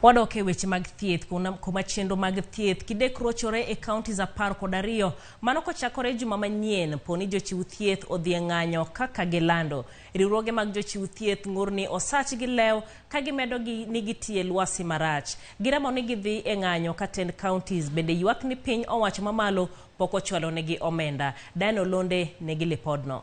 Wadoke weche mag thieth kuma chenro mag thieth kidek rochore e kaunti za 12 mano kochakore juma manyien poni jochiw thieth odhi ng'anyo kaka gilando. Riwruoge mag jochiw thieth ng'urni osach gi lew ka gimedo ni gitie lwasi marach. Giramo ni gidhi e ng'anyo ka 10 counties bende ywak ni piny owacho mamalo poko chwalo negi omenda. Dano Londe negi lipodno.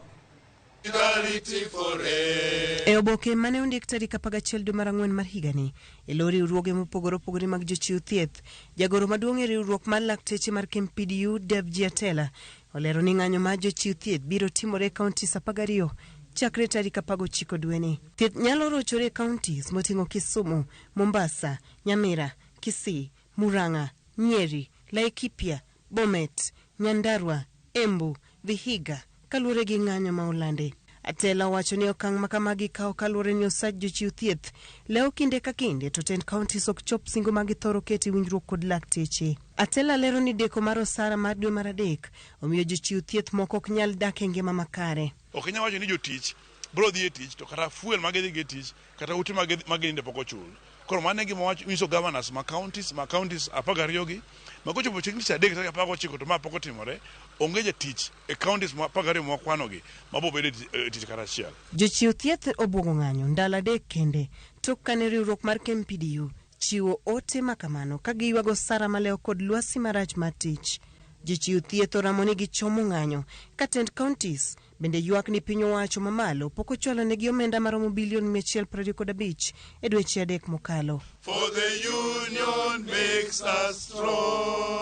E oboke mane ondik tarik 11 dwe mar Ang'wen mar higani, e lori riwruoge mopogore opogore mag jochiw thieth, jagoro maduong' e riwruok mar Lakteche mar KMPDU Atela olero ni ng'anyo mar jochiw thieth biro timore kauntis 12 chakre tarik 19 dweni. Thieth nyalo rochore kauntis moting'o Kisumu, Mombasa, Nyamira, Kisii, Murang'a, Nyeri, Laikipia, Bomet, Nyandarua, Embu, Vihiga, kaluwore gi ng'anyo ma olande. Atela wacho ni okang' makamagi kawo kaluwore ni osach jochiw thieth lew kinde ka kinde to 10 counties ok chop singo magi thoro keti winjruok kod Lakteche. Atela lero ni deko mar osara mar dwe mar adek omiyo jochiw thieth moko ok nyal dak e ngima makare. Ok nyalo wacho ni jotich bro dhi e tich to kata fuel magidhi gi tich kata ute maginde pok ochul. Koro mano e gima wacho nyiso governors ma counties 12 gi makochopo chieng' tich adek tarik 19 to ma pok otimore, onge jatich e counties 12 mokwanogi mabo bedo tich kata achiel. Jochiw thieth obuogo ng'anyo ndalo adek kende tok kane riwruok mar KMPDU chiwo ote makamano ka giywago osara malew kod lwasi marach mar tich. Jochiw thieth oramo ni gichomo ng'anyo ka 10 counties bende ywak ni piny owacho mamalo pok ochwalo negi omenda maromo bilion 125 e dweche adek mokalo. For the union makes us strong.